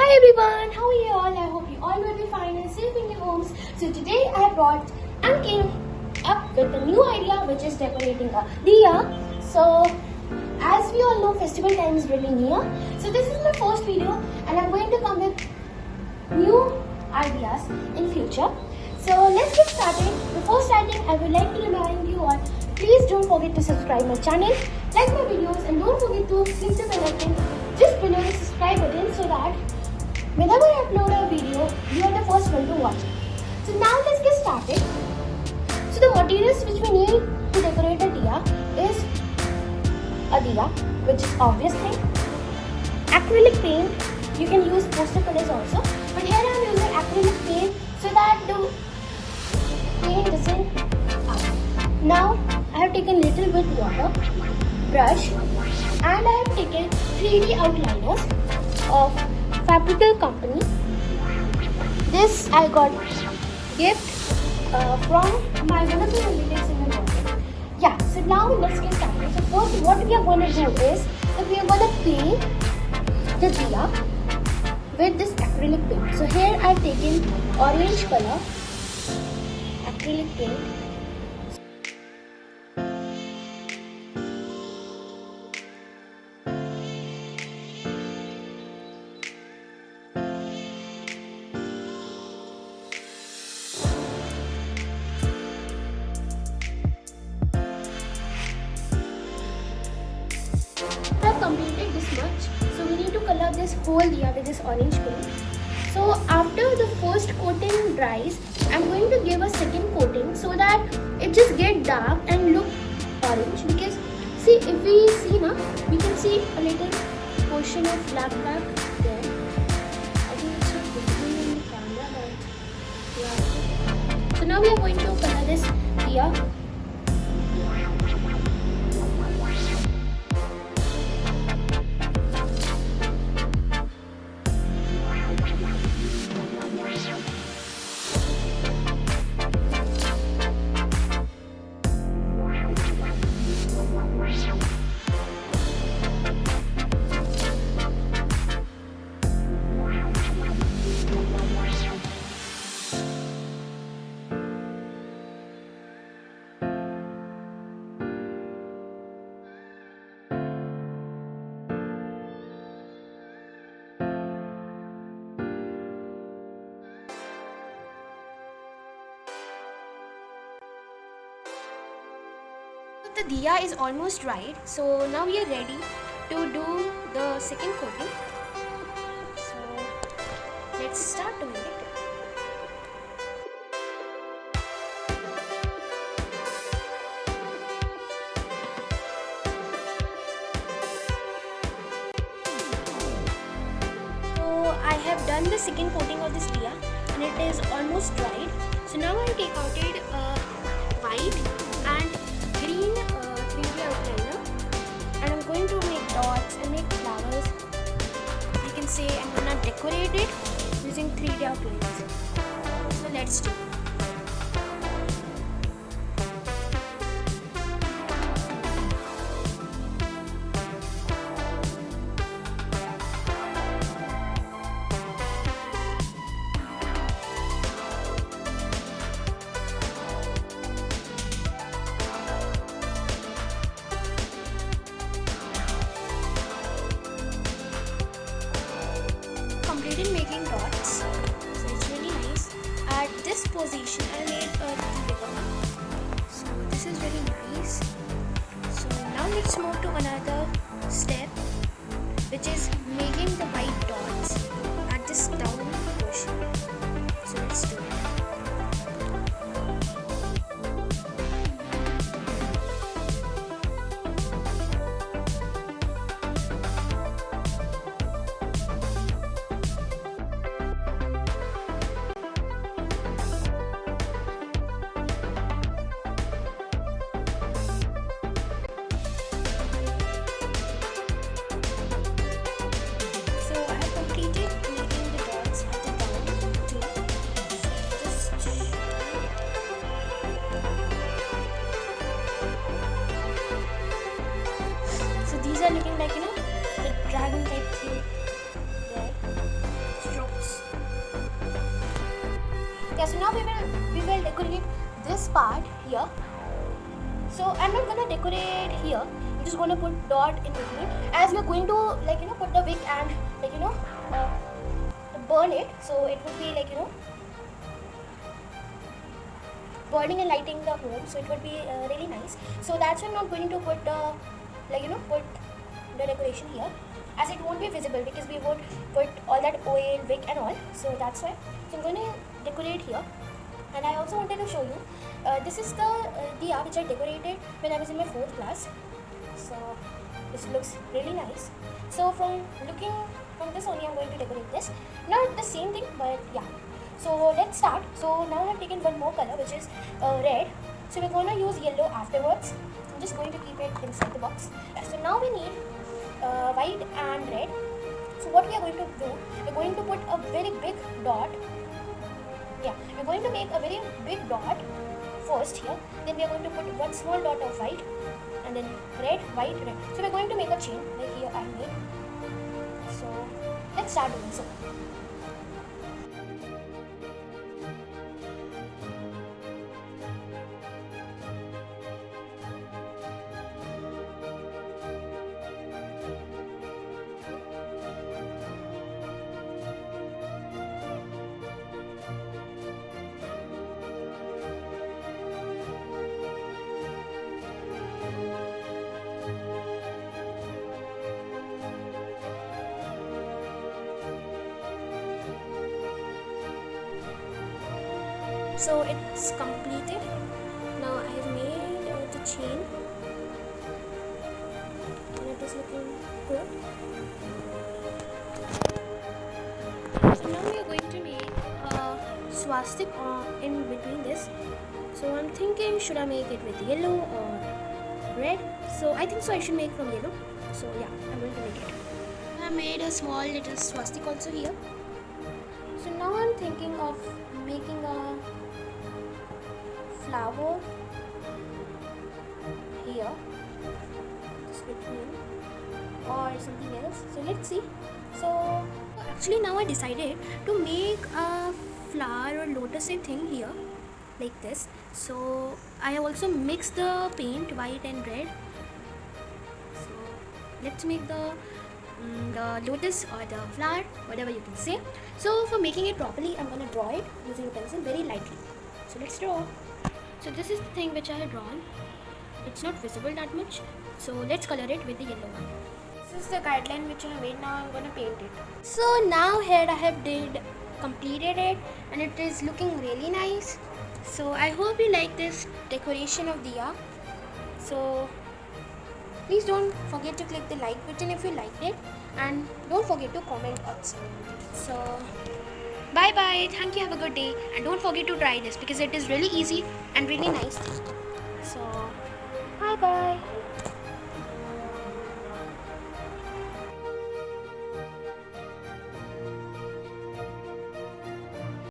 Hi everyone, how are you all? I hope you all will be fine and safe in your homes. So today I brought and came up with a new idea, which is decorating a diya. So as we all know, festival time is really near. So this is my first video and I'm going to come with new ideas in future. So let's get started. Before starting, I would like to remind you all, please don't forget to subscribe my channel, like my videos, and don't forget to click the bell icon just below the subscribe button so that whenever I upload a video, you are the first one to watch it. So now let's get started. So the materials which we need to decorate a diya is a diya, which is obvious thing. Acrylic paint, you can use poster colors also, but here I am using acrylic paint so that the paint doesn't out. Now I have taken little bit water, brush, and I have taken 3D outliners of Fabrical company. This I got gift from my one of the relatives in the market. Yeah, so now let's get started. So first what we are going to do is that we are going to paint the diya with this acrylic paint. So here I have taken orange color acrylic paint. I have completed this much, so we need to color this whole diya with this orange paint. So after the first coating dries, I'm going to give a second coating so that it just get dark and look orange. Because see, if we see now, we can see a little portion of black there. I think it's not visible in the camera, but yeah. So now we are going to color this diya. The diya is almost dried, so now we are ready to do the second coating. So let's start doing it. So I have done the second coating of this diya and it is almost dried. So now I take out it white and green 3D outliner, and I'm going to make dots and make flowers. You can say I'm gonna decorate it using 3D outliners. So let's do it. Completed making dots, so it's really nice. At this position I made a little bigger one, so this is really nice. So now let's move to another step, which is making the white dots at this down portion. So let's do it. Yeah, so now we will decorate this part here. So I'm not gonna decorate here. I'm just gonna put dot in between, as we're going to put the wick and uh, burn it. So it would be burning and lighting the home. So it would be really nice. So that's why I'm not going to put put the decoration here, as it won't be visible because we would put all that oil, wick and all. So that's why. So I'm gonna decorate here. And I also wanted to show you, this is the diya which I decorated when I was in my 4th class. So this looks really nice. So from looking from this only, I'm going to decorate this. Not the same thing, but yeah. So let's start. So now I have taken one more color, which is red. So we're going to use yellow afterwards. I'm just going to keep it inside the box. So now we need white and red. So what we are going to do, we're going to put a very big dot. Yeah, we're going to make a very big dot first here. Then we are going to put one small dot of white, and then red, white, red. So we're going to make a chain like here I made. So let's start doing so. So it's completed. Now I have made the chain, and it is looking good. So now we are going to make a swastik in between this. So I'm thinking, should I make it with yellow or red? So I think so I should make from yellow. So yeah, I'm going to make it. I made a small little swastik also here. So now I'm thinking of making a flower here, just between, or something else. So let's see. So actually now I decided to make a flower or lotus thing here like this. So I have also mixed the paint white and red. So let's make the lotus or the flower, whatever you can say. So for making it properly, I'm gonna draw it using a pencil very lightly. So let's draw. So this is the thing which I have drawn. It's not visible that much. So let's color it with the yellow one. This is the guideline which I have made. Now I'm gonna paint it. So now here I have completed it, and it is looking really nice. So I hope you like this decoration of diya. So please don't forget to click the like button if you liked it, and don't forget to comment also. So bye bye, thank you, have a good day, and don't forget to try this because it is really easy and really nice. So bye bye.